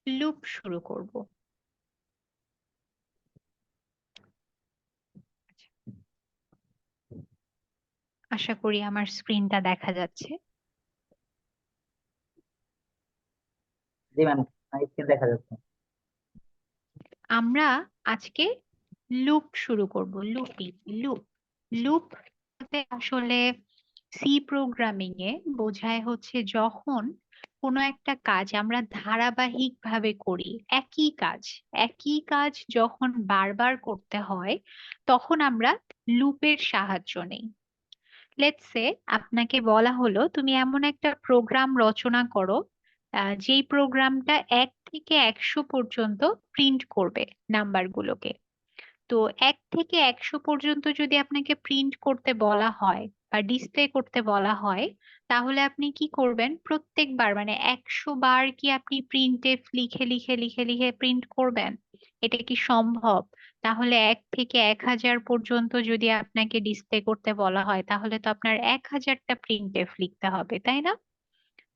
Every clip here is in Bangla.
লুপ শুরু করব। আশা করি আমার স্ক্রিনটা দেখা যাচ্ছে। জি ম্যাম, স্ক্রিন দেখা যাচ্ছে। আমরা আজকে লুপ শুরু করব। লুপ লুপ আসলে সি প্রোগ্রামিং এ বোঝায় হচ্ছে যখন কোনো একটা কাজ আমরা ধারাবাহিক ভাবে করি, একই কাজ যখন বারবার করতে হয় তখন আমরা লুপের সাহায্য নেই। লেটস সে আপনাকে বলা হলো তুমি এমন একটা প্রোগ্রাম রচনা করো যেই প্রোগ্রামটা 1 থেকে 100 পর্যন্ত প্রিন্ট করবে নাম্বারগুলোকে। তো 1 থেকে 100 পর্যন্ত যদি আপনাকে প্রিন্ট করতে বলা হয় বা ডিসপ্লে করতে বলা হয়, তাহলে আপনি কি করবেন? প্রত্যেকবার মানে 100 বার কি আপনি প্রিন্টে লিখে লিখে লিখে লিখে প্রিন্ট করবেন? এটা কি সম্ভব? তাহলে 1 থেকে 1000 পর্যন্ত যদি আপনাকে ডিসপ্লে করতে বলা হয়, তাহলে তো আপনার 1000টা প্রিন্টএফ লিখতে হবে, তাই না?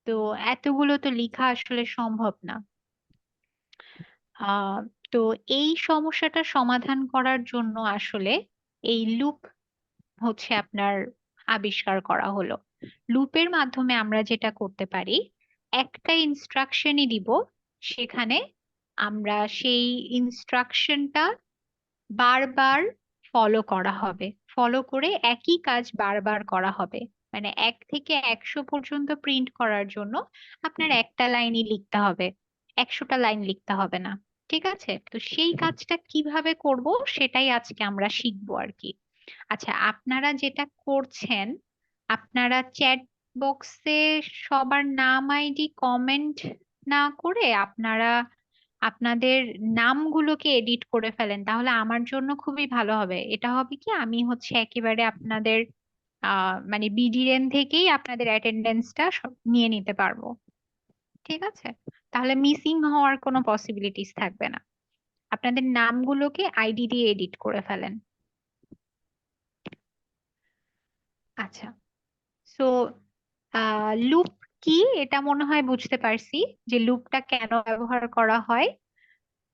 তো এতগুলো তো লেখা আসলে সম্ভব না। আহ তো এই সমস্যাটা সমাধান করার জন্য আসলে এই লুপ হচ্ছে আপনার আবিষ্কার করা হলো। লুপের মাধ্যমে আমরা যেটা করতে পারি, একটা ইনস্ট্রাকশনই দিব, সেখানে আমরা সেই ইনস্ট্রাকশনটা বারবার ফলো করে একই কাজ বারবার করা হবে। মানে 1 থেকে 100 পর্যন্ত প্রিন্ট করার জন্য আপনার একটা লাইনই লিখতে হবে, 100টা লাইন লিখতে হবে না। ঠিক আছে, তো সেই কাজটা কিভাবে করব সেটাই আজকে আমরা শিখবো আর কি। আচ্ছা, আপনারা যেটা করছেন, আপনারা চ্যাট বক্সে সবার নাম আইডি কমেন্ট না করে আপনারা আপনাদের নামগুলোকে এডিট করে ফেলেন, তাহলে আমার জন্য খুবই ভালো হবে। এটা হবে কি, আমি হচ্ছে একেবারে আপনাদের মানে বিডিএন থেকেই আপনাদের অ্যাটেন্ডেন্সটা নিয়ে নিতে পারবো। ঠিক আছে, তাহলে মিসিং হওয়ার কোনো পসিবিলিটিস থাকবে না। আপনাদের নামগুলোকে আইডি দিয়ে এডিট করে ফেলেন। আচ্ছা, সো লুপ কি এটা মনে হয় বুঝতে পারছি, যে লুপটা কেন ব্যবহার করা হয়।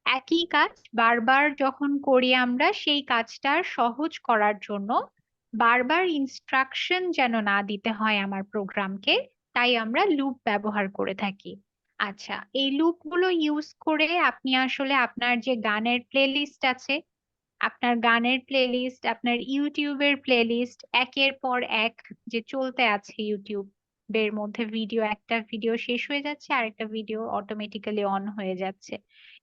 একই কাজ বারবার যখন করি আমরা, সেই কাজটা সহজ করার জন্য বারবার ইনস্ট্রাকশন যেন না দিতে হয় আমার প্রোগ্রামকে, তাই আমরা লুপ ব্যবহার করে থাকি। আচ্ছা, এই লুপগুলো ইউজ করে আপনি আসলে আপনার যে গানের প্লেলিস্ট আছে, আপনার গানের প্লেলিস্ট, আপনার ইউটিউবের প্লেলিস্ট একের পর এক যে চলতে আছে, ইউটিউবের মধ্যে একটা ভিডিও শেষ হয়ে যাচ্ছে, আরেকটা ভিডিও অটোমেটিক্যালি অন হয়ে যাচ্ছে,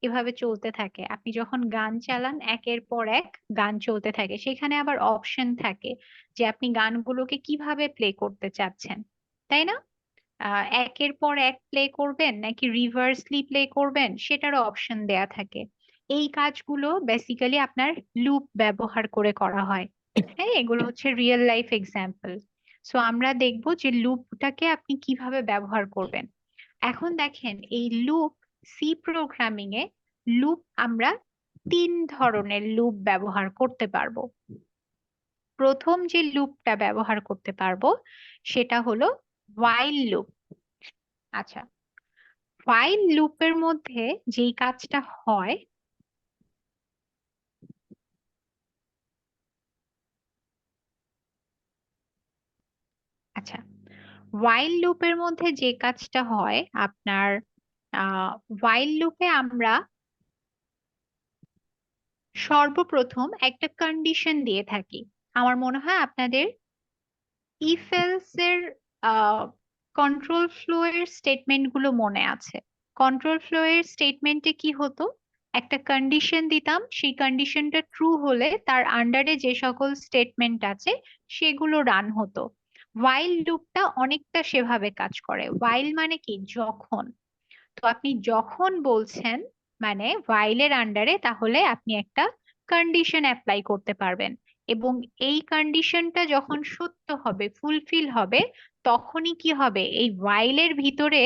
এভাবে চলতে থাকে। আপনি যখন গান চালান একের পর এক গান চলতে থাকে, সেখানে আবার অপশন থাকে যে আপনি গানগুলোকে কিভাবে প্লে করতে চাচ্ছেন, তাই না? একের পর এক প্লে করবেন নাকি রিভার্সলি প্লে করবেন, সেটারও অপশন দেয়া থাকে। এই কাজগুলো বেসিক্যালি আপনার লুপ ব্যবহার করে করা হয়। হ্যাঁ, এগুলো হচ্ছে রিয়েল লাইফ এক্সাম্পল। সো আমরা দেখবো যে লুপটাকে আপনি কিভাবে ব্যবহার করবেন। এখন দেখেন, এই লুপ সি প্রোগ্রামিং এ লুপ আমরা 3 ধরনের লুপ ব্যবহার করতে পারবো। প্রথম যে লুপটা ব্যবহার করতে পারবো সেটা হলো while লুপ। আচ্ছা, while লুপের মধ্যে যেই কাজটা হয়, আচ্ছা, while লুপের মধ্যে যে কাজটা হয় আপনার, while লুপে আমরা সর্বপ্রথম একটা কন্ডিশন দিয়ে থাকি। আমার মনে হয় আপনাদের ইফ এলস এর কন্ট্রোল ফ্লো এর স্টেটমেন্ট গুলো মনে আছে। কন্ট্রোল ফ্লো এর স্টেটমেন্টে কি হতো, একটা কন্ডিশন দিতাম, সেই কন্ডিশনটা ট্রু হলে তার আন্ডারে যে সকল স্টেটমেন্ট আছে সেগুলো রান হতো। while লুপটা অনেকটা সেভাবে কাজ করে। while মানে কি, যখন। তো আপনি যখন বলছেন মানে while এর আন্ডারে, তাহলে আপনি একটা কন্ডিশন অ্যাপ্লাই করতে পারবেন, এবং এই কন্ডিশনটা যখন সত্য হবে, ফুলফিল হবে, তখনই কি হবে, এই while এর ভিতরে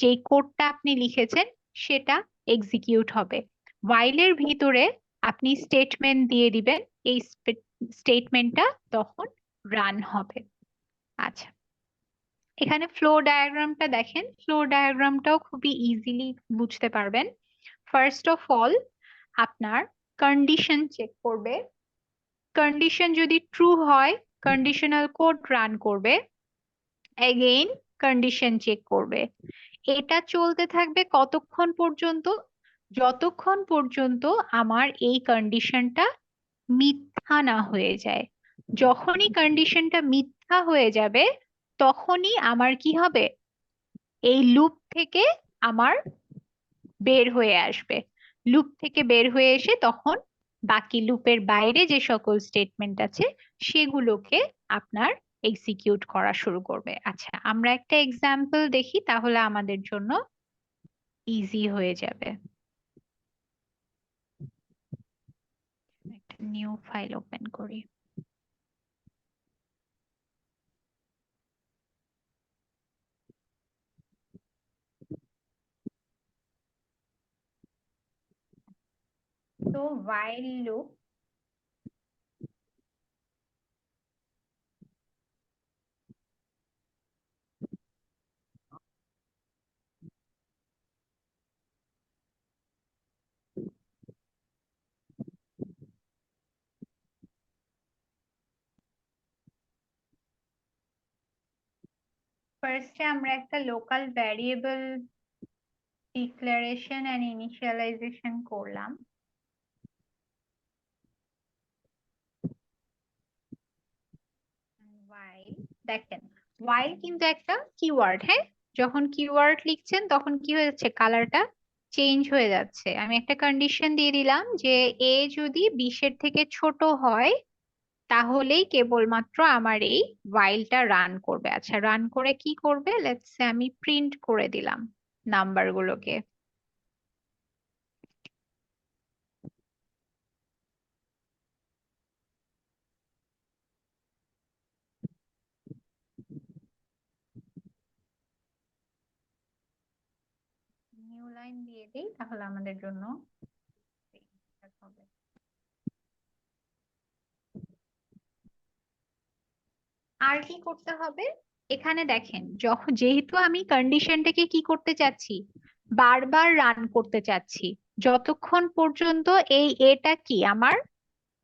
যে কোডটা আপনি লিখেছেন সেটা এক্সিকিউট হবে। while এর ভিতরে আপনি স্টেটমেন্ট দিয়ে দিবেন, এই স্টেটমেন্টটা তখন রান হবে। আচ্ছা, এখানে ফ্লো ডায়াগ্রামটা দেখেন, ফ্লো ডায়াগ্রামটাও খুবই ইজিলি বুঝতে পারবেন। ফার্স্ট অফ অল আপনার কন্ডিশন চেক করবে। কন্ডিশন যদি ট্রু হয় কন্ডিশনাল কোড রান করবে, এগেইন কন্ডিশন চেক করবে। এটা চলতে থাকবে কতক্ষণ পর্যন্ত? যতক্ষণ পর্যন্ত আমার এই কন্ডিশনটা মিথ্যা না হয়ে যায়। যখনই কন্ডিশনটা মিথ্যা হয়ে যাবে তখনই আমার কি হবে, এই লুপ থেকে আমার বের হয়ে আসবে। লুপ থেকে বের হয়ে এসে তখন বাকি লুপের বাইরে যে সকল স্টেটমেন্ট আছে সেগুলোকে আপনার এক্সিকিউট করা শুরু করবে। আচ্ছা, আমরা একটা এক্সাম্পল দেখি, তাহলে আমাদের জন্য ইজি হয়ে যাবে। একটা নিউ ফাইল ওপেন করি। তো while লুপ, ফার্স্টে আমরা একটা local variable declaration and initialization করলাম। while, দেখেন while কিন্তু একটা কিওয়ার্ড, হ্যাঁ? যখন কিওয়ার্ড লিখছেন তখন কি হয়ে যাচ্ছে, কালারটা চেঞ্জ হয়ে যাচ্ছে। আমি একটা কন্ডিশন দিয়ে দিলাম যে এ যদি 20-এর থেকে ছোট হয় তাহলেই কেবলমাত্র আমার এই whileটা রান করবে। আচ্ছা, রান করে কি করবে, লেটস সে আমি প্রিন্ট করে দিলাম নাম্বারগুলোকে। নিউ লাইন দিয়ে দিই, তাহলে আমাদের জন্য হবে। আর কি করতে হবে, এখানে দেখেন যখন যেহেতু আমি কন্ডিশনটাকে কি করতে চাচ্ছি, বারবার রান করতে চাচ্ছি, যতক্ষণ পর্যন্ত এই এটা কি আমার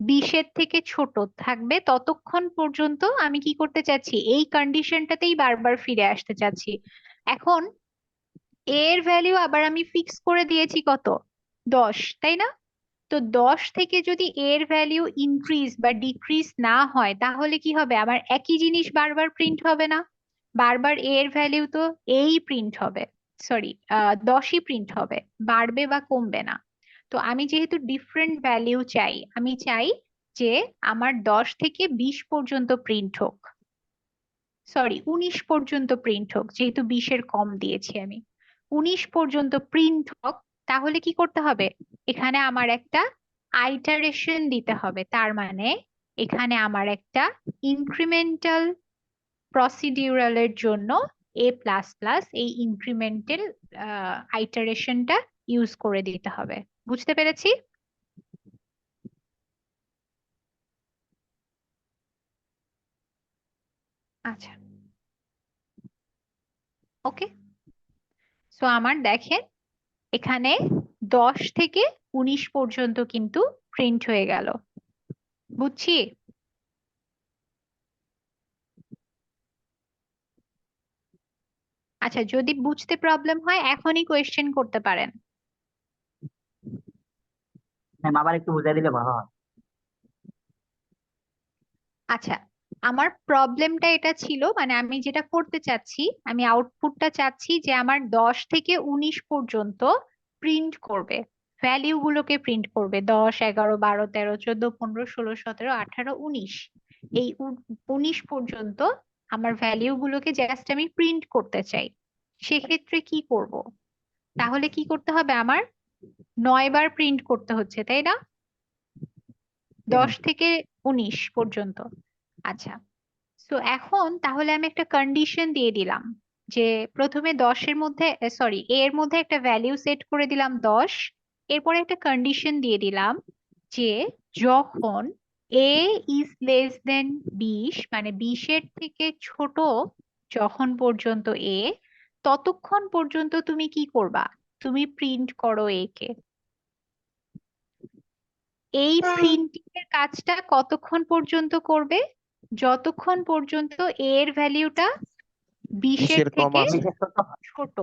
20-এর থেকে ছোট থাকবে ততক্ষণ পর্যন্ত আমি কি করতে চাচ্ছি, এই কন্ডিশনটাতেই বারবার ফিরে আসতে চাচ্ছি। এখন এর ভ্যালু আবার আমি ফিক্স করে দিয়েছি কত, 10, তাই না? তো 10 থেকে যদি এর ভ্যালু ইনক্রিজ বা ডিক্রিজ না হয় তাহলে কি হবে, আমার একই জিনিস বারবার প্রিন্ট হবে না? বারবার এর ভ্যালু তো এই প্রিন্ট হবে, সরি 10ই প্রিন্ট হবে, বাড়বে বা কমবে না। তো আমি যেহেতু ডিফারেন্ট ভ্যালু চাই, আমি চাই যে আমার 10 থেকে 20 পর্যন্ত প্রিন্ট হোক, সরি 19 পর্যন্ত প্রিন্ট হোক, যেহেতু 20-এর কম দিয়েছি আমি, 19 পর্যন্ত প্রিন্ট হোক। তাহলে কি করতে হবে, এখানে আমার একটা আইটারেশন দিতে হবে। তার মানে এখানে আমার একটা ইনক্রিমেন্টাল প্রসিডিউরালের জন্য এ প্লাস প্লাস এই ইনক্রিমেন্টাল আইটারেশনটা ইউজ করে দিতে হবে। বুঝতে পেরেছি? আচ্ছা, ওকে। সো আমার দেখেন এখানে 10 থেকে 19 পর্যন্ত কিন্তু প্রিন্ট হয়ে গেল। বুঝছি? আচ্ছা, যদি বুঝতে প্রবলেম হয় এখনই কোয়েশ্চেন করতে পারেন। ম্যাম আবার একটু বুঝাই দিলে ভালো হয়। আচ্ছা, আমার প্রবলেমটা এটা ছিল, মানে আমি যেটা করতে চাচ্ছি, আমি আউটপুটটা চাচ্ছি যে আমার 10 থেকে 19 পর্যন্ত প্রিন্ট করবে, ভ্যালিউ গুলোকে প্রিন্ট করবে, 10, 11, 12, 13, 14, 15, 16, 17, 18, 19, এই 19 পর্যন্ত আমার ভ্যালিউ গুলোকে জাস্ট আমি প্রিন্ট করতে চাই। সেক্ষেত্রে কি করব, তাহলে কি করতে হবে, আমার 9 বার প্রিন্ট করতে হচ্ছে, তাই না? জি 10 ম্যাম। থেকে 19 পর্যন্ত। আচ্ছা, তো এখন তাহলে আমি একটা কন্ডিশন দিয়ে দিলাম যে প্রথমে 10-এর মধ্যে, সরি এর মধ্যে একটা ভ্যালিউ সেট করে দিলাম 10, এরপরে একটা কন্ডিশন দিয়ে দিলাম যে যখন এ ইজ লেস দেন 20, মানে 20-এর থেকে ছোট যখন পর্যন্ত এ, ততক্ষণ পর্যন্ত তুমি কি করবা, তুমি প্রিন্ট করো এ কে। এই প্রিন্টিং এর কাজটা কতক্ষণ পর্যন্ত করবে? যতক্ষণ পর্যন্ত এর ভ্যালিউটা 20-এর কিসের কম থেকে আছে? ছোট,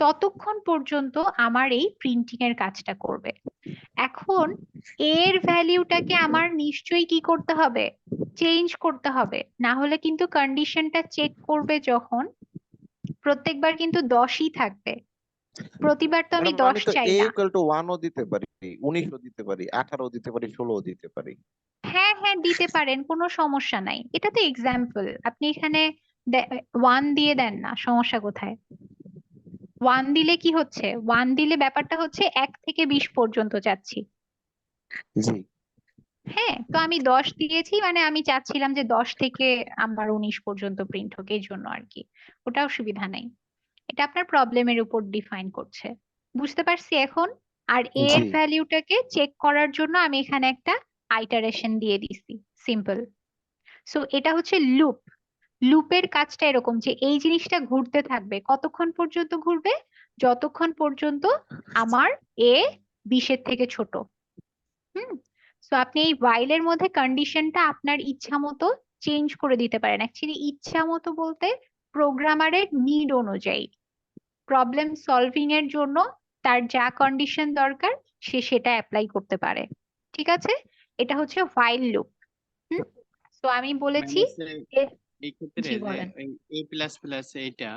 ততক্ষণ পর্যন্ত আমার এই প্রিন্টিং এর কাজটা করবে। এখন এর ভ্যালিউটাকে আমার নিশ্চয়ই কি করতে হবে? চেঞ্জ করতে হবে, না হলে কিন্তু কন্ডিশনটা চেক করবে যখন, প্রত্যেকবার কিন্তু 10ই থাকবে, প্রতিবার তো আমি ম্যাডাম 10 আমি তো চাই এ না। ইকুয়াল টু 1ও দিতে পারি, 19ও দিতে পারি, 18ও দিতে পারি, 16ও দিতে পারি। হ্যাঁ হ্যাঁ দিতে পারেন, কোনো সমস্যা নাই, এটা তো এক্সাম্পল। আপনি এখানে 1 দিয়ে দেন না, সমস্যা কোথায়? 1 দিলে কি হচ্ছে? 1 দিলে ব্যাপারটা হচ্ছে 1 থেকে 20 পর্যন্ত চাচ্ছি। জি হ্যাঁ, তো আমি 10 দিয়েছি, মানে আমি চাচ্ছিলাম যে 10 থেকে আমার 19 পর্যন্ত প্রিন্ট হোক, এই জন্য আর কি। ওটা অসুবিধা নাই, এটা আপনার প্রবলেমের উপর ডিফাইন করছে। বুঝতে পারছি এখন। আর এর জি ভ্যালিউটাকে চেক করার জন্য আমি এখানে একটা আইটারেশন দিয়ে দিছি, সিম্পল। সো এটা হচ্ছে লুপ। লুপের কাজটা এরকম যে এই জিনিসটা ঘুরতে থাকবে, কতক্ষণ পর্যন্ত ঘুরবে? যতক্ষণ পর্যন্ত আমার এ 20-এর থেকে ছোট। হুম। সো আপনি এই while এর মধ্যে কন্ডিশনটা আপনার ইচ্ছা মতো চেঞ্জ করে দিতে পারেন। অ্যাকচুয়ালি ইচ্ছা মতো বলতে প্রোগ্রামারের নিড অনুযায়ী, প্রবলেম সলভিং এর জন্য তার যা কন্ডিশন দরকার সে সেটা অ্যাপ্লাই করতে পারে। ঠিক আছে, এটা হচ্ছে while লুপ। হুম। তো আমি ম্যাম বলেছি হচ্ছে যে, এই ক্ষেত্রে জি যে বলেন। এ প্লাস প্লাস এইটা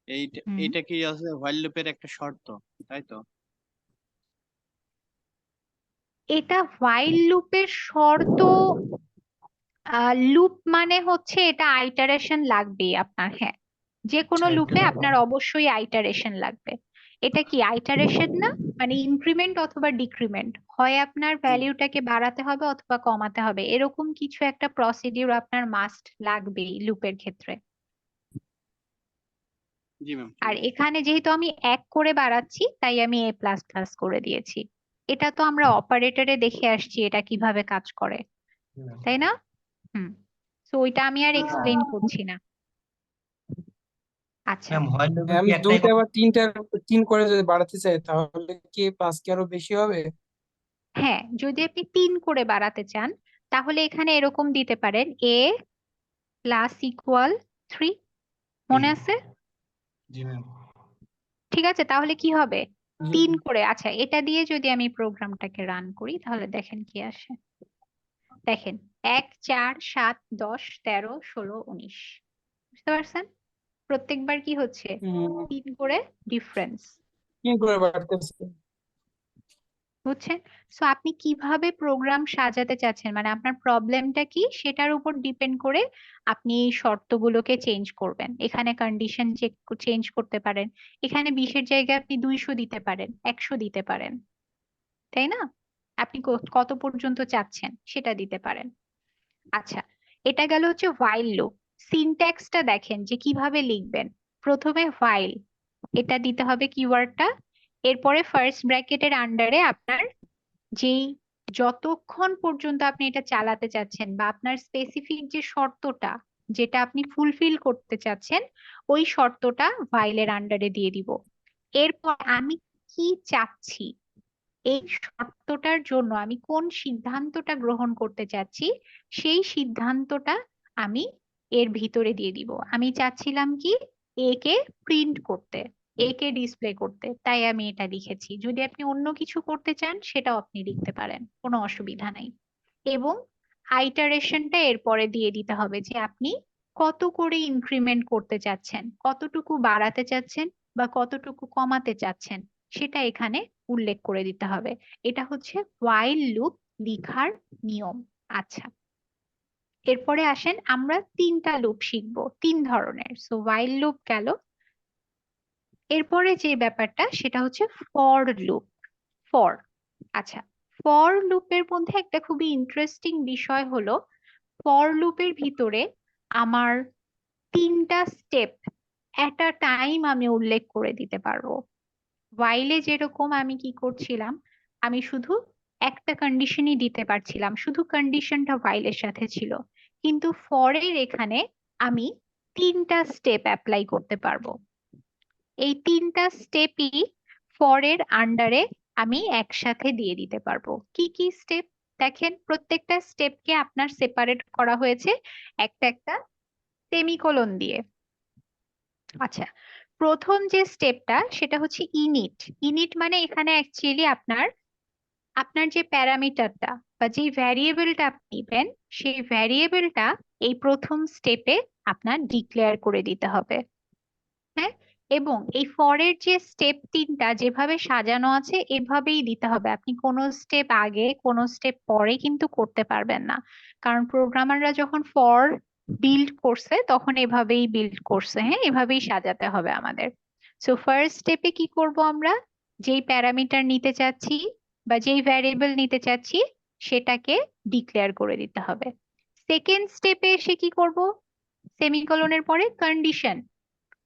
এইটা হুম। এইটা কি আছে হোয়াইল লুপের একটা শর্ত, তাই তো? এটা while লুপের শর্ত। লুপ মানে হচ্ছে এটা আইটারেশন লাগবে আপনার, হ্যাঁ। যে কোনো আচ্ছা এটা লুপে আপনার অবশ্যই আইটারেশন লাগবে। এটা কি আইটারেশন না? মানে ইনক্রিমেন্ট অথবা ডিক্রিমেন্ট, হয় আপনার জি ভ্যালিউটাকে বাড়াতে হবে অথবা কমাতে হবে, এরকম কিছু একটা প্রসিডিউর আপনার মাস্ট লাগবেই লুপের ক্ষেত্রে। জি ম্যাম, আর ঠিক আছে। এখানে যেহেতু আমি 1 করে বাড়াচ্ছি, তাই আমি এ প্লাস প্লাস করে দিয়েছি। এটা তো আমরা অপারেটরে দেখে আসছি এটা কিভাবে কাজ করে, তাই না? হুম। তো ওইটা আমি আর এক্সপ্লেন করছি না। আচ্ছা। ম্যাম হোয়াইল লুপে কি আমি একটাই দুইটা বা তিন করে যদি বাড়াতে চাই তাহলে কি 5 কি আরো বেশি হবে? হ্যাঁ, যদি আপনি 3 করে বাড়াতে চান, তাহলে এখানে এরকম দিতে পারেন, এ প্লাস ইকুয়াল 3। মনে আছে? জি ম্যাম। ঠিক আছে, তাহলে কি হবে? 3 করে, আচ্ছা এটা দিয়ে যদি আমি প্রোগ্রামটাকে রান করি তাহলে দেখেন কি আসে। দেখেন, 1 4 7 10 13 16 19, বুঝতে পারছেন? প্রত্যেকবার কি হচ্ছে? 3 করে ডিফারেন্স। 3 করে বাড়তেছে। বুঝছেন? সো আপনি কিভাবে প্রোগ্রাম সাজাতে চাচ্ছেন, মানে আপনার প্রবলেমটা কি সেটার উপর ডিপেন্ড করে আপনি এই শর্তগুলোকে চেঞ্জ করবেন। এখানে কন্ডিশন চেঞ্জ করতে পারেন, এখানে 20-এর জায়গায় আপনি 200 দিতে পারেন, 100 দিতে পারেন, তাই না? আপনি কত পর্যন্ত চাচ্ছেন সেটা দিতে পারেন। আচ্ছা, এটা গেল হচ্ছে while লুপ। সিনট্যাক্সটা দেখেন যে কিভাবে লিখবেন। প্রথমে while, এটা দিতে হবে কিওয়ার্ডটা, এরপরে ফার্স্ট ব্র্যাকেটের আন্ডারে আপনার যেই, যতক্ষণ পর্যন্ত আপনি এটা চালাতে চাচ্ছেন বা আপনার স্পেসিফিক যে শর্তটা যেটা আপনি ফুলফিল করতে চাচ্ছেন, ওই শর্তটা ভাইলের আন্ডারে দিয়ে দিব। এরপর আমি কি চাচ্ছি, এই শর্তটার জন্য আমি কোন সিদ্ধান্তটা গ্রহণ করতে চাচ্ছি, সেই সিদ্ধান্তটা আমি এর ভিতরে দিয়ে দিব। আমি চাচ্ছিলাম কি, এ কে প্রিন্ট করতে, এ কে ডিসপ্লে করতে, তাই আমি এটা লিখেছি। যদি আপনি অন্য কিছু করতে চান সেটাও আপনি লিখতে পারেন, কোনো অসুবিধা নাই। এবং আইটারেশনটা এরপরে দিয়ে দিতে হবে যে আপনি কত করে ইনক্রিমেন্ট করতে চাচ্ছেন, কতটুকু বাড়াতে চাচ্ছেন বা কতটুকু কমাতে চাচ্ছেন, সেটা এখানে উল্লেখ করে দিতে হবে। এটা হচ্ছে while লুপ লিখার নিয়ম। আচ্ছা, এরপরে আসেন আমরা 3টা লুপ শিখবো, 3 ধরনের। সো while লুপ গেল, এরপরে যে ব্যাপারটা সেটা হচ্ছে ফর লুপ। ফর, আচ্ছা, ফর লুপের মধ্যে একটা খুবই ইন্টারেস্টিং বিষয় হলো, ফর লুপের ভিতরে আমার 3টা স্টেপ এট আ টাইম আমি উল্লেখ করে দিতে পারবো। while যেরকম আমি কি করছিলাম, আমি শুধু একটা কন্ডিশনই দিতে পারছিলাম, শুধু কন্ডিশনটা while এর সাথে ছিল, কিন্তু ফরের এখানে আমি 3টা স্টেপ অ্যাপ্লাই করতে পারবো। এই 3টা স্টেপই ফরের আন্ডারে আমি একসাথে দিয়ে দিতে পারবো। কি কি স্টেপ? দেখেন প্রত্যেকটা স্টেপকে আপনার সেপারেট করা হয়েছে একটা একটা সেমিকোলন দিয়ে। আচ্ছা, প্রথম যে স্টেপটা সেটা হচ্ছে ইনিট। ইনিট মানে এখানে অ্যাকচুয়ালি আপনার আপনার যে প্যারামিটারটা বা যে ভ্যারিয়েবলটা আপনি নেবেন সেই ভ্যারিয়েবলটা এই প্রথম স্টেপে আপনার ডিক্লেয়ার করে দিতে হবে। হ্যাঁ, এবং এই ফরের যে স্টেপ তিনটা যেভাবে সাজানো আছে এভাবেই দিতে হবে। আপনি কোনো স্টেপ আগে কোনো স্টেপ পরে কিন্তু করতে পারবেন না, কারণ প্রোগ্রামাররা যখন ফর বিল্ড করছে তখন এভাবেই বিল্ড করছে। হ্যাঁ, এভাবেই সাজাতে হবে আমাদের। সো ফার্স্ট স্টেপে কি করব আমরা? যেই প্যারামিটার নিতে চাচ্ছি বা যেই ভ্যারিয়েবল নিতে চাচ্ছি সেটাকে ডিক্লেয়ার করে দিতে হবে। সেকেন্ড স্টেপে এসে কি করব? সেমিকোলনের পরে কন্ডিশন।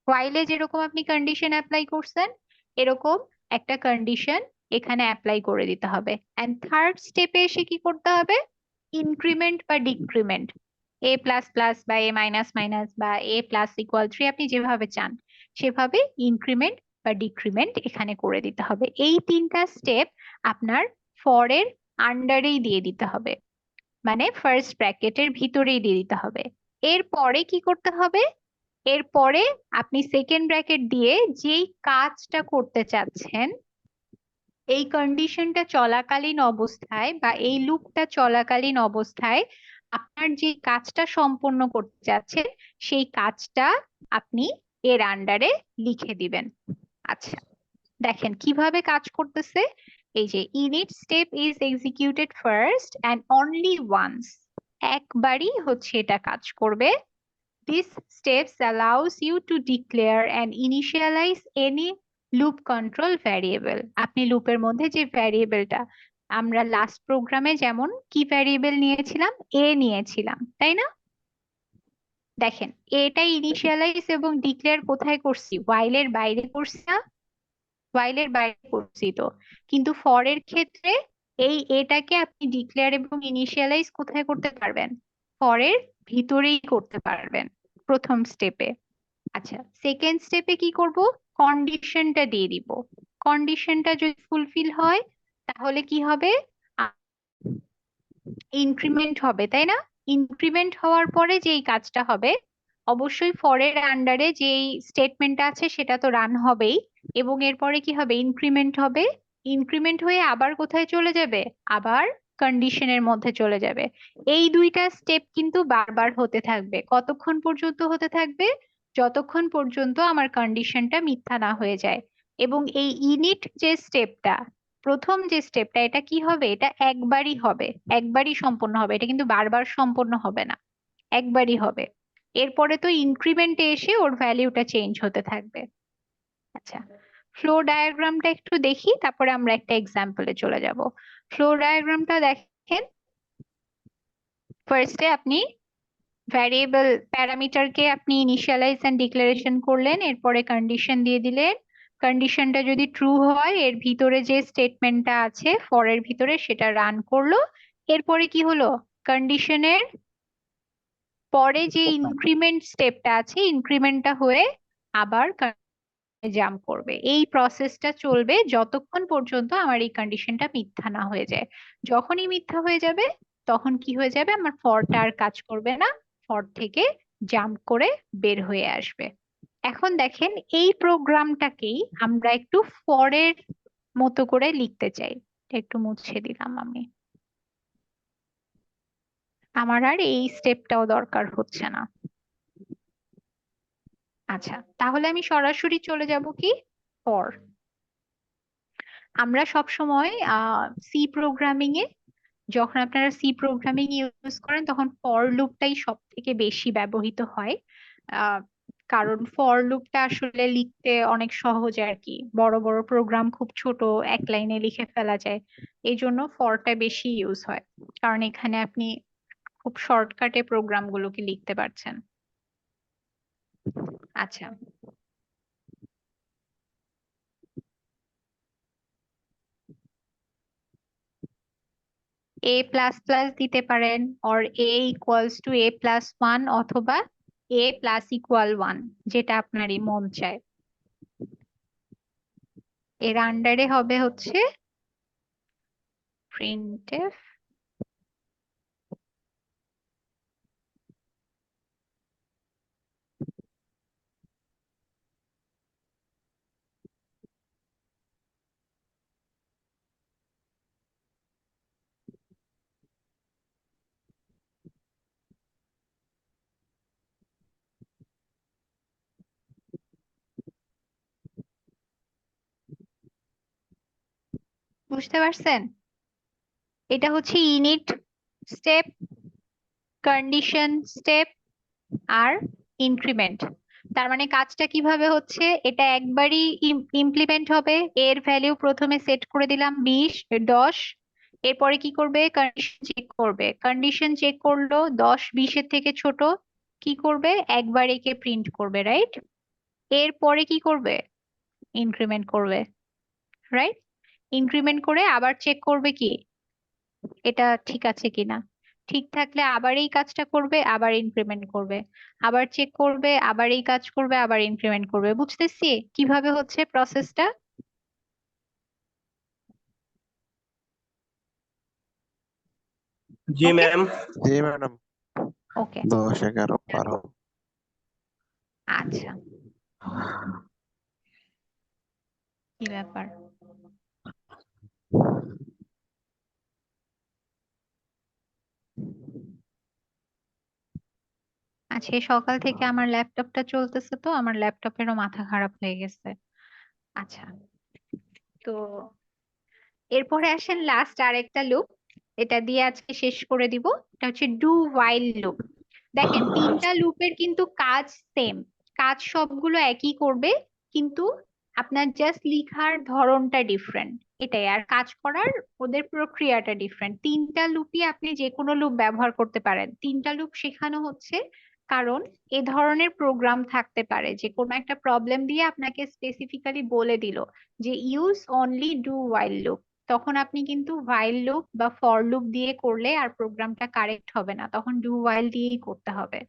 হোয়াইলে যেরকম আপনি কন্ডিশন অ্যাপ্লাই করছেন এরকম একটা কন্ডিশন এখানে অ্যাপ্লাই করে দিতে হবে। এন্ড থার্ড স্টেপে এসে কি করতে হবে? ইনক্রিমেন্ট বা ডিক্রিমেন্ট, এ প্লাস প্লাস বা এ মাইনাস মাইনাস বা এ প্লাস ইকুয়াল 3 আপনি যেভাবে চান সেভাবে ইনক্রিমেন্ট বা ডিক্রিমেন্ট এখানে করে দিতে হবে। এই তিনটা স্টেপ আপনার ফরের আন্ডারেই দিয়ে দিতে হবে, মানে ফার্স্ট ব্র্যাকেটের ভিতরেই দিয়ে দিতে হবে। এরপরে কি করতে হবে? এরপরে আপনি সেকেন্ড ব্র্যাকেট দিয়ে যেই কাজটা করতে চাচ্ছেন এই কন্ডিশনটা চলাকালীন অবস্থায় বা এই লুপটা চলাকালীন অবস্থায় আপনার যে কাজটা সম্পন্ন করতে চাচ্ছেন সেই কাজটা আপনি এর আন্ডারে লিখে দিবেন। আচ্ছা, দেখেন কিভাবে কাজ করতেছে। এই যে init step is executed first and only once, একবারই হচ্ছে এটা কাজ করবে। This steps allows you to declare and initialize any loop control variable. আপনি লুপের মধ্যে যে ভ্যারিয়েবলটা, আমরা লাস্ট প্রোগ্রামে যেমন কি ভ্যারিয়েবল নিয়েছিলাম? এ নিয়েছিলাম, তাই না? দেখেন এটা ইনিশিয়ালাইজ এবং ডিক্লেয়ার কোথায় করছি? while-এর বাইরে করছি না? while-এর বাইরে করছি তো, কিন্তু ফর এর ক্ষেত্রে এই এটাকে আপনি ডিক্লেয়ার এবং ইনিশিয়ালাইজ কোথায় করতে পারবেন? ফর এর ভিতরেই করতে পারবেন প্রথম স্টেপে। আচ্ছা, সেকেন্ড স্টেপে কি করব? কন্ডিশনটা দিয়ে দিব। কন্ডিশনটা যদি ফুলফিল হয় তাহলে কি হবে? ইনক্রিমেন্ট হবে, তাই না? ইনক্রিমেন্ট হওয়ার পরে যেই কাজটা হবে অবশ্যই ফরের আন্ডারে যেই স্টেটমেন্টটা আছে সেটা তো রান হবেই, এবং এরপরে কি হবে? ইনক্রিমেন্ট হবে। ইনক্রিমেন্ট হয়ে আবার কোথায় চলে যাবে? আবার কন্ডিশনের মধ্যে চলে যাবে। এই দুইটা স্টেপ কিন্তু বারবার হতে থাকবে। কতক্ষণ পর্যন্ত হতে থাকবে? যতক্ষণ পর্যন্ত আমার কন্ডিশনটা মিথ্যা না হয়ে যায়। এবং এই ইনিট যে স্টেপটা, প্রথম যে স্টেপটা, এটা কি হবে? এটা একবারই হবে, একবারই সম্পন্ন হবে, এটা কিন্তু বারবার সম্পন্ন হবে না, একবারই হবে। এরপরে তো ইনক্রিমেন্টে এসে ওর ভ্যালিউটা চেঞ্জ হতে থাকবে। আচ্ছা, ফ্লো ডায়াগ্রামটা একটু দেখি, তারপরে আমরা একটা এক্সাম্পলে চলে যাব। ফ্লো ডায়াগ্রামটা দেখেন, ফার্স্টে আপনি ভ্যারিয়েবল প্যারামিটারকে আপনি ইনিশিয়ালাইজ এন্ড ডিক্লারেশন করলেন, এরপরে কন্ডিশন দিয়ে দিলেন। কন্ডিশনটা যদি ট্রু হয় এর ভিতরে যে স্টেটমেন্টটা আছে ফরের ভিতরে সেটা রান করলো। এরপরে কি হলো? কন্ডিশনের পরে যে ইনক্রিমেন্ট স্টেপটা আছে ইনক্রিমেন্টটা হয়ে আবার জাম্প করবে। এই প্রসেসটা চলবে যতক্ষণ পর্যন্ত আমার এই কন্ডিশনটা মিথ্যা না হয়ে যায়। যখনই মিথ্যা হয়ে যাবে তখন কি হয়ে যাবে? আমার ফরটা আর কাজ করবে না, ফর থেকে জাম্প করে বের হয়ে আসবে। এখন দেখেন এই প্রোগ্রামটাকেই আমরা একটু ফরের মতো করে লিখতে চাই। একটু মুছে দিলাম আমি, আমার আর এই স্টেপটাও দরকার হচ্ছে না। আচ্ছা, তাহলে আমি সরাসরি চলে যাব কি? ফর। আমরা সব সময় সি প্রোগ্রামিং এ, যখন আপনারা সি প্রোগ্রামিং ইউজ করেন তখন ফর লুপটাই সব থেকে বেশি ব্যবহৃত হয়। আহ, কারণ ফর লুপটা আসলে লিখতে অনেক সহজ আর কি, বড় বড় প্রোগ্রাম খুব ছোট এক লাইনে লিখে ফেলা যায়। এই জন্য ফরটা বেশি ইউজ হয়, কারণ এখানে আপনি খুব শর্টকাটে প্রোগ্রামগুলোকে লিখতে পারছেন। আচ্ছা, এ প্লাস প্লাস দিতে পারেন, or a equals to A plus one, অথবা এ প্লাস ইকুয়াল ওয়ান, যেটা আপনারই মন চায়। এর আন্ডারে হবে হচ্ছে printf বুঝতে পারছেন? এটা হচ্ছে ইনিট স্টেপ, কন্ডিশন স্টেপ আর ইনক্রিমেন্ট। তার মানে কাজটা কিভাবে হচ্ছে, এটা একবারই ইমপ্লিমেন্ট হবে। এর ভ্যালু প্রথমে সেট করে দিলাম 20 10, এরপরে কি করবে, কন্ডিশন চেক করবে। কন্ডিশন চেক করলো 10 20 এর থেকে ছোট, কি করবে, একবার একে প্রিন্ট করবে, রাইট? এরপরে কি করবে, ইনক্রিমেন্ট করবে, রাইট? ইনক্রিমেন্ট করে আবার চেক করবে কি এটা ঠিক আছে কিনা, ঠিক থাকলে আবার এই কাজটা করবে, আবার ইনক্রিমেন্ট করবে, আবার চেক করবে, আবার এই কাজ করবে, আবার ইনক্রিমেন্ট করবে। বুঝতেছি কিভাবে হচ্ছে প্রসেসটা? জি ওকে ম্যাম। জি ম্যাডাম। ওকে 10 11 12। আচ্ছা, কি ব্যাপার? আচ্ছা, এই সকাল থেকে আমার ল্যাপটপটা চলতেছে, তো আমার ল্যাপটপেরও মাথা খারাপ হয়ে গেছে। আচ্ছা, তো এরপরে আসেন লাস্ট আরেকটা লুপ, এটা দিয়ে আজকে শেষ করে দিব। এটা হচ্ছে ডু হোয়াইল লুপ। দেখেন তিনটা লুপের কিন্তু কাজ সেম, কাজ সবগুলো একই করবে, কিন্তু আপনার জাস্ট লিখার ধরনটা ডিফারেন্ট, এটাই। আর কাজ করার ওদের প্রক্রিয়াটা ডিফারেন্ট। তিনটা লুপই আপনি যে কোনো লুপ ব্যবহার করতে পারেন। তিনটা লুপ শেখানো হচ্ছে কারণ এ ধরনের প্রোগ্রাম থাকতে পারে যে কোনো একটা প্রবলেম দিয়ে আপনাকে স্পেসিফিক্যালি বলে দিল যে use only do while loop, তখন আপনি কিন্তু while লুপ বা ফর লুপ দিয়ে করলে আর প্রোগ্রামটা কারেক্ট হবে না, তখন ডু while দিয়েই করতে হবে।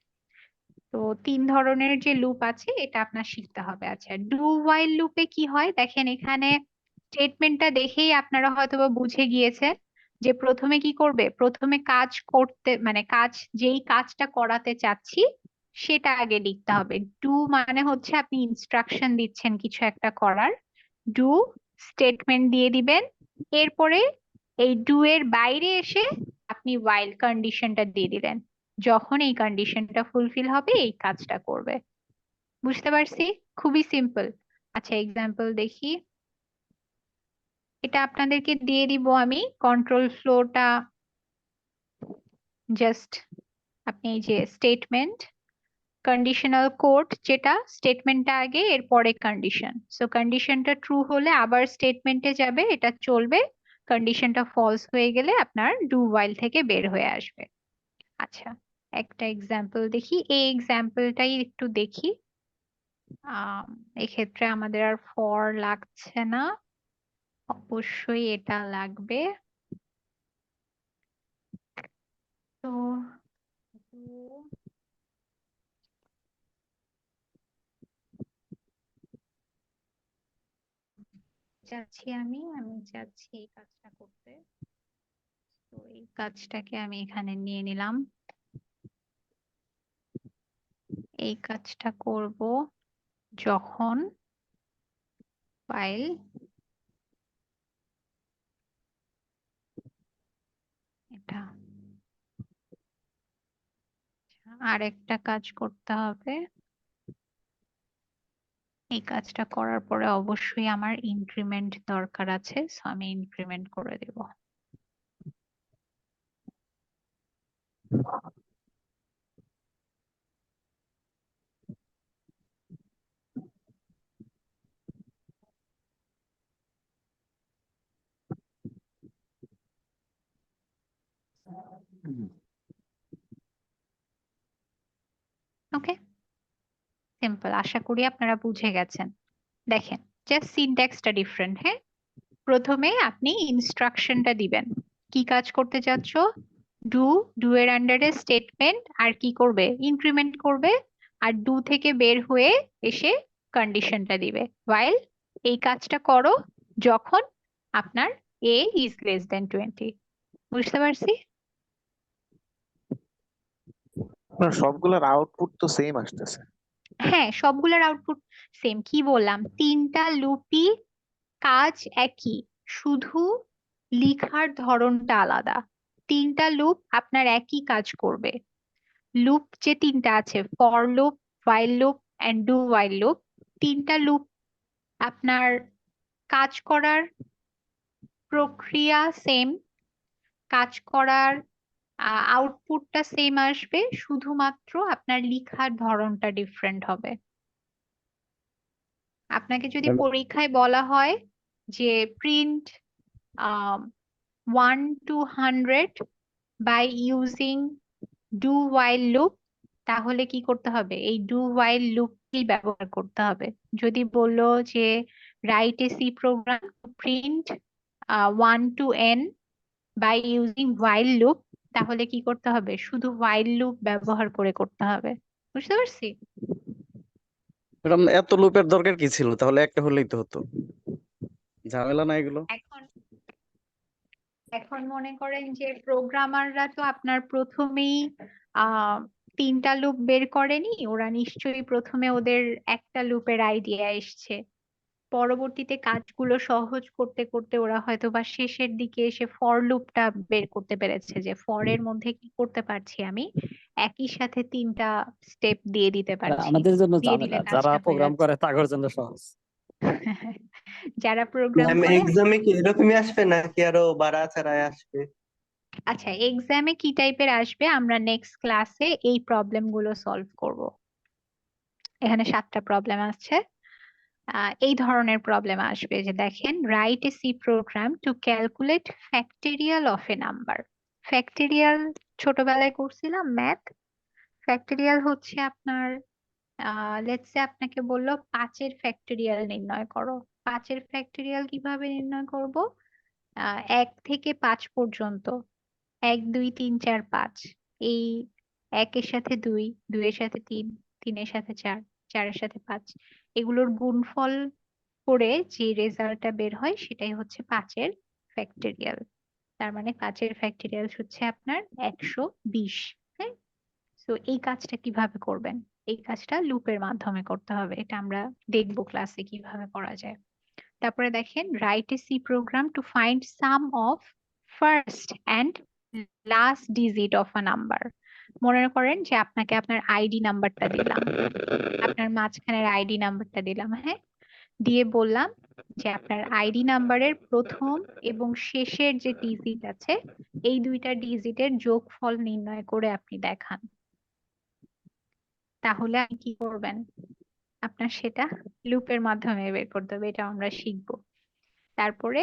তো তিন ধরনের যে লুপ আছে এটা আপনার শিখতে হবে। আচ্ছা, ডু while লুপে কি হয় দেখেন, এখানে স্টেটমেন্টটা দেখেই আপনারা হয়তোবা বুঝে গিয়েছেন যে প্রথমে কি করবে, প্রথমে কাজ করতে মানে কাজ যেই কাজটা করাতে চাচ্ছি সেটা আগে লিখতে হবে। ডু মানে হচ্ছে আপনি ইনস্ট্রাকশন দিচ্ছেন কিছু একটা করার, ডু স্টেটমেন্ট দিয়ে দিবেন, এরপরে এই ডু এর বাইরে এসে আপনি while কন্ডিশনটা দিয়ে দিলেন, যখন এই কন্ডিশনটা ফুলফিল হবে এই কাজটা করবে। বুঝতে পারছি, খুবই সিম্পল। আচ্ছা, এক্সাম্পল দেখি, এটা আপনাদেরকে দিয়ে দিব আমি কন্ট্রোল ফ্লোটা। জাস্ট আপনি এই যে স্টেটমেন্ট, কন্ডিশনাল কোড, যেটা স্টেটমেন্টটা আগে এরপরে কন্ডিশন, সো কন্ডিশনটা ট্রু হলে আবার স্টেটমেন্টে যাবে, এটা চলবে। কন্ডিশনটা ফলস হয়ে গেলে আপনার ডু while থেকে বের হয়ে আসবে। আচ্ছা, একটা এক্সাম্পল দেখি, এই এক্সাম্পলটাই একটু দেখি। এক্ষেত্রে আমাদের আর ফর লাগছে না, অবশ্যই এটা লাগবে। তো যাচ্ছি আমি আমি যাচ্ছি এই কাজটা করতে। তো এই কাজটাকে আমি এখানে নিয়ে নিলাম, এই কাজটা করব যখন ফাইল, এটা আর একটা কাজ করতে হবে। এই কাজটা করার পরে অবশ্যই আমার ইনক্রিমেন্ট দরকার আছে, সো আমি ইনক্রিমেন্ট করে দেব। ওকে, সিম্পল। আশা করি আপনারা বুঝে গেছেন। দেখেন জাস্ট সিনট্যাক্সটা ডিফারেন্ট। হ্যাঁ, প্রথমে আপনি ইনস্ট্রাকশনটা দিবেন, কি কাজ করতে চাচ্ছ, ডু, ডু এর আন্ডারে স্টেটমেন্ট, আর কি করবে, ইনক্রিমেন্ট করবে, আর ডু থেকে বের হয়ে এসে কন্ডিশনটা দিবে while এই কাজটা করো যখন আপনার a is less than 20। বুঝতে পারছি? আপনার সবগুলোর আউটপুট তো সেম আসতেছে। হ্যাঁ, সবগুলোর আউটপুট সেম। কি বললাম, তিনটা লুপই কাজ একই, শুধু লিখার ধরনটা আলাদা। তিনটা লুপ আপনার একই কাজ করবে। লুপ যে তিনটা আছে, for loop, while loop and do while loop, তিনটা লুপ আপনার কাজ করার প্রক্রিয়া সেম, কাজ করার আউটপুটটা সেম আসবে, শুধুমাত্র আপনার লিখার ধরনটা ডিফারেন্ট হবে। আপনাকে যদি পরীক্ষায় বলা হয় যে print 1 to 100 by using do while loop, তাহলে কি করতে হবে? এই do while loop ই ব্যবহার করতে হবে। যদি বললো যে write a C program to print 1 to n by using while loop, তাহলে কি করতে হবে? শুধু while loop ব্যবহার করে করতে হবে। বুঝতে পারছি? ম্যাডাম এত লুপের দরকার কি ছিল, তাহলে একটা হলেই তো হতো, ঝামেলা না এগুলো। এখন এখন মনে করেন যে প্রোগ্রামাররা তো আপনার প্রথমেই আহ তিনটা লুপ বের করেনি, ওরা নিশ্চয়ই প্রথমে ওদের একটা লুপের আইডিয়া এসছে, পরবর্তীতে কাজগুলো সহজ করতে করতে ওরা হয়তো বা শেষের দিকে এসে ফর লুপটা বের করতে পেরেছে যে ফর এর মধ্যে কি করতে পারছি, আমি একই সাথে তিনটা স্টেপ দিয়ে দিতে পারছি, আমাদের জন্য দিয়ে দিলে ঝামেলা, যারা কাজটা হয়ে প্রোগ্রাম যাচ্ছে। করে তাদের জন্য সহজ। যারা প্রোগ্রাম ম্যাম করে, এক্সামে কি এরকমই আসবে নাকি আরো বাড়া ছাড়াই আসবে? আচ্ছা এক্সামে কি টাইপের আসবে আমরা নেক্সট ক্লাসে এই প্রবলেম গুলো সলভ করব। এখানে 7টা প্রবলেম আছে। এই ধরনের প্রবলেম আসবে যে দেখেন, write a C program to calculate factorial of a number. Factorial ছোটবেলায় করছিলাম ম্যাথ। ফ্যাক্টোরিয়াল হচ্ছে আপনার লেটস সে আপনাকে বললো 5-এর ফ্যাক্টোরিয়াল নির্ণয় করো। 5-এর ফ্যাক্টোরিয়াল কিভাবে নির্ণয় করব? 1 থেকে 5 পর্যন্ত, 1 2 3 4 5, এই 1-এর সাথে 2, 2-এর সাথে 3, 3-এর সাথে 4, 4-এর সাথে 5, এগুলোর গুণফল করে যে রেজাল্টটা বের হয় সেটাই হচ্ছে 5-এর ফ্যাক্টোরিয়াল। তার মানে 5-এর ফ্যাক্টোরিয়াল হচ্ছে আপনার 120। হ্যাঁ, তো এই কাজটা কিভাবে করবেন? এই কাজটা লুপের মাধ্যমে করতে হবে, এটা আমরা দেখবো ক্লাসে কিভাবে করা যায়। তারপরে দেখেন, write a C program to find sum of first and last digit of a number. মনে করেন যে আপনাকে আপনার আইডি নাম্বারটা দিলাম, আপনার মাঝখানের আইডি নাম্বারটা দিলাম, হ্যাঁ, দিয়ে বললাম যে আপনার আইডি নাম্বারের প্রথম এবং শেষের যে ডিজিট আছে, এই দুইটা ডিজিটের যোগফল নির্ণয় করে আপনি দেখান। তাহলে আপনি কি করবেন? আপনার সেটা লুপের মাধ্যমে বের করতে হবে, এটা আমরা শিখবো। তারপরে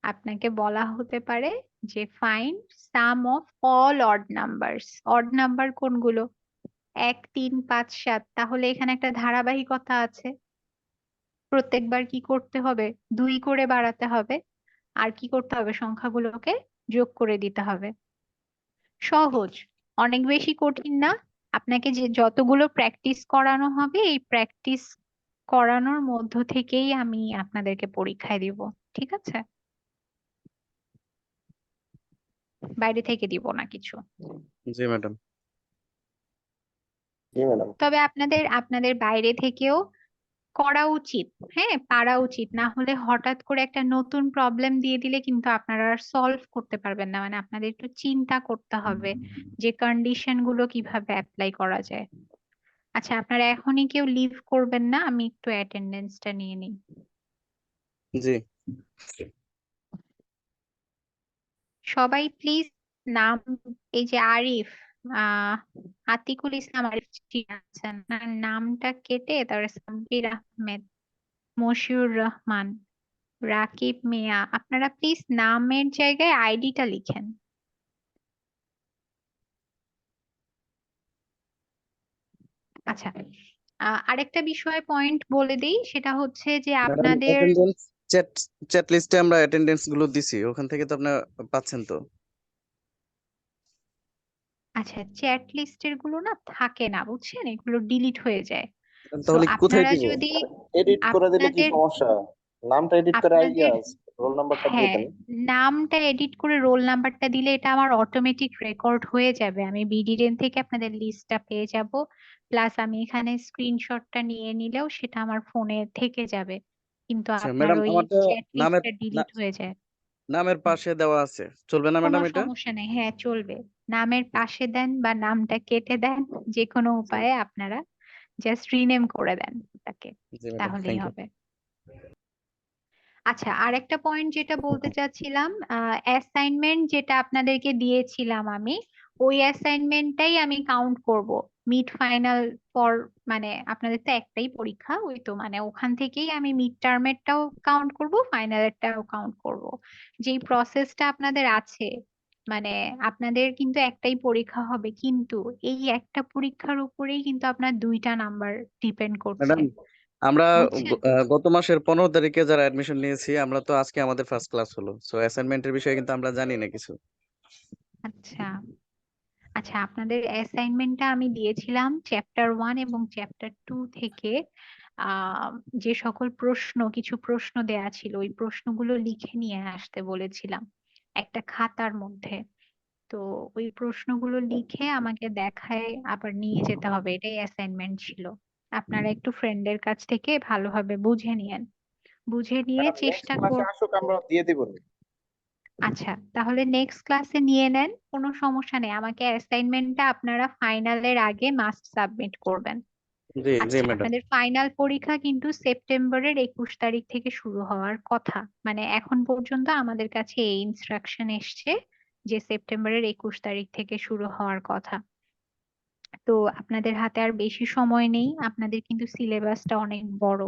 আপনাকে বলা হতে পারে যে find sum of all odd numbers. Odd number কোনগুলো? 1 3 5 7। তাহলে এখানে একটা ধারাবাহিকতা আছে, প্রত্যেকবার কি করতে হবে? 2 করে বাড়াতে হবে, আর কি করতে হবে? সংখ্যাগুলোকে যোগ করে দিতে হবে। সহজ, অনেক বেশি কঠিন না। আপনাকে যে যতগুলো প্র্যাকটিস করানো হবে, এই প্র্যাকটিস করানোর মধ্য থেকেই আমি আপনাদেরকে পরীক্ষায় দিব, ঠিক আছে? বাইরে থেকে দিব না কিছু। জি ম্যাডাম। জি ম্যাডাম। তবে আপনাদের আপনাদের বাইরে থেকেও করা উচিত, হ্যাঁ, পারা উচিত। না হলে হঠাৎ করে একটা নতুন প্রবলেম দিয়ে দিলে কিন্তু আপনারা সলভ করতে পারবেন না, মানে আপনাদের একটু চিন্তা করতে হবে যে কন্ডিশন গুলো কিভাবে অ্যাপ্লাই করা যায়। আচ্ছা, আপনারা এখনই কেউ লিভ করবেন না, আমি একটু অ্যাটেন্ডেন্সটা নিয়ে নিই। জি সবাই প্লিজ নাম, এই যে আরিফ, আতিকুল ইসলাম আরিফ জি আছেন, আর নামটা কেটে তারপরে সাব্বির আহমেদ, মশিউর রহমান, রাকিব মিয়া, আপনারা প্লিজ নামের জায়গায় আইডিটা লিখেন। আচ্ছা, আরেকটা বিষয় পয়েন্ট বলে দিই, সেটা হচ্ছে যে ম্যাডাম, আপনাদের অ্যাটেন্ডেন্স চ্যাট চ্যাট লিস্টে আমরা অ্যাটেন্ডেন্স গুলো দিছি, ওখান থেকে তো আপনারা পাচ্ছেন তো। আচ্ছা চ্যাট লিস্টের গুলো না থাকে না, বুঝছেন, এগুলো ডিলিট হয়ে যায়। তো তাহলে কোথায় আপনারা দিব? যদি এডিট করে দিলে কি আপনাদের সমস্যা? নামটা এডিট করে আইডিয়া আপনাদের আছে। রোল নাম্বারটা দিয়ে হ্যাঁ, দেন। নামটা এডিট করে রোল নাম্বারটা দিলে এটা আমার অটোমেটিক রেকর্ড হয়ে যাবে। আমি বিডিডেন থেকে আপনাদের লিস্টটা পেয়ে যাব, প্লাস আমি এখানে স্ক্রিনশটটা নিয়ে নিলেও সেটা আমার ফোনে থেকে যাবে, কিন্তু আচ্ছা আপনার ম্যাডাম, ওই আমার তো চ্যাট নামের লিস্টটা ডিলিট হয়ে যায়। নামের হুম, পাশে দেওয়া আছে, চলবে না কোনো ম্যাডাম এটা? সমস্যা নেই, হ্যাঁ চলবে। নামের পাশে দেন বা নামটা কেটে দেন, যে কোনো জি উপায়ে আপনারা জাস্ট রিনেম করে দেন তাকে, জি ম্যাডাম, তাহলেই থ্যাংক ইউ। হবে। আচ্ছা, আরেকটা পয়েন্ট যেটা বলতে চাচ্ছিলাম, অ্যাসাইনমেন্ট যেটা আপনাদেরকে দিয়েছিলাম আমি, ওই অ্যাসাইনমেন্টটাই আমি কাউন্ট করব মিড ফাইনাল ফর, মানে আপনাদের তো একটাই পরীক্ষা, ওই তো মানে ওখান থেকেই আমি মিড টার্মেরটাও কাউন্ট করব, ফাইনালেরটাও কাউন্ট করব। যেই প্রসেসটা আপনাদের আছে, মানে আপনাদের কিন্তু একটাই পরীক্ষা হবে, কিন্তু এই একটা পরীক্ষার উপরেই কিন্তু আপনার 2টা নাম্বার ডিপেন্ড করছে, ম্যাডাম, আমরা বুঝছেন? গত মাসের 15 তারিখে যারা অ্যাডমিশন নিয়েছি, আমরা তো আজকে আমাদের ফার্স্ট ক্লাস হলো, সো অ্যাসাইনমেন্টের বিষয়ে কিন্তু আমরা জানি না কিছু। আচ্ছা আচ্ছা, আপনাদের অ্যাসাইনমেন্টটা আমি দিয়েছিলাম চ্যাপ্টার 1 এবং চ্যাপ্টার 2 থেকে। আহ যে সকল প্রশ্ন, কিছু প্রশ্ন দেয়া ছিল, ওই প্রশ্নগুলো লিখে নিয়ে আসতে বলেছিলাম একটা খাতার মধ্যে। তো ওই প্রশ্নগুলো লিখে আমাকে দেখায় আবার নিয়ে যেতে হবে, এটাই অ্যাসাইনমেন্ট ছিল। আপনারা একটু ফ্রেন্ডের কাছ থেকে ভালোভাবে বুঝে নিয়েন, বুঝে নিয়ে ম্যাডাম নেক্সট চেষ্টা ক্লাসে কর। আসুক, আমরা দিয়ে দিব। আচ্ছা, তাহলে নেক্সট ক্লাসে নিয়ে নেন, কোনো সমস্যা নেই। আমাকে অ্যাসাইনমেন্টটা আপনারা ফাইনালের আগে মাস্ট সাবমিট করবেন। জি জি আচ্ছা, ম্যাডাম। আপনাদের ফাইনাল পরীক্ষা কিন্তু সেপ্টেম্বরের 21 তারিখ থেকে শুরু হওয়ার কথা, মানে এখন পর্যন্ত আমাদের কাছে এই ইনস্ট্রাকশন এসছে যে সেপ্টেম্বরের 21 তারিখ থেকে শুরু হওয়ার কথা। তো আপনাদের হাতে আর বেশি সময় নেই, আপনাদের কিন্তু সিলেবাসটা অনেক বড়,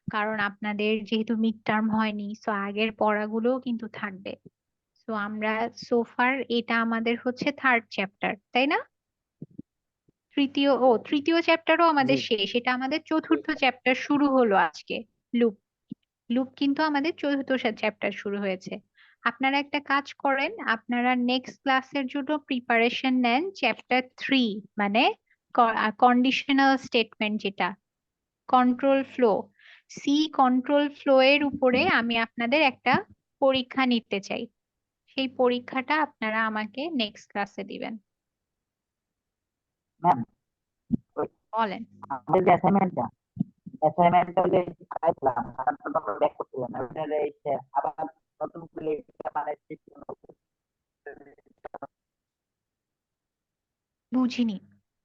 কারণ আপনাদের যেহেতু মিড টার্ম হয়নি, সো আগের পড়াগুলোও কিন্তু থাকবে। তো আমরা সোফার এটা আমাদের হচ্ছে থার্ড চ্যাপ্টার, তাই না? তৃতীয় চ্যাপ্টারও জি আমাদের শেষ, এটা আমাদের চতুর্থ চ্যাপ্টার শুরু হলো আজকে। লুপ লুপ কিন্তু আমাদের চতুর্থ চ্যাপ্টার শুরু হয়েছে। আপনারা একটা কাজ করেন, আপনারা নেক্সট ক্লাসের জন্য প্রিপারেশন নেন চ্যাপ্টার 3, মানে কন্ডিশনাল স্টেটমেন্ট, যেটা কন্ট্রোল ফ্লো, কন্ট্রোল ফ্লো এর উপরে আমি আপনাদের একটা পরীক্ষা নিতে চাই। সেই পরীক্ষাটা আপনারা আমাকে নেক্সট ক্লাসে দিবেন। ম্যাম, বলেন। আমাদের যে অ্যাসাইনমেন্টটা যে পাইছিলাম, খাতাটা তো আমরা ব্যাক করছিলাম না, ওইটার এই যে আবার নতুন করে এটা মানে বুঝিনি।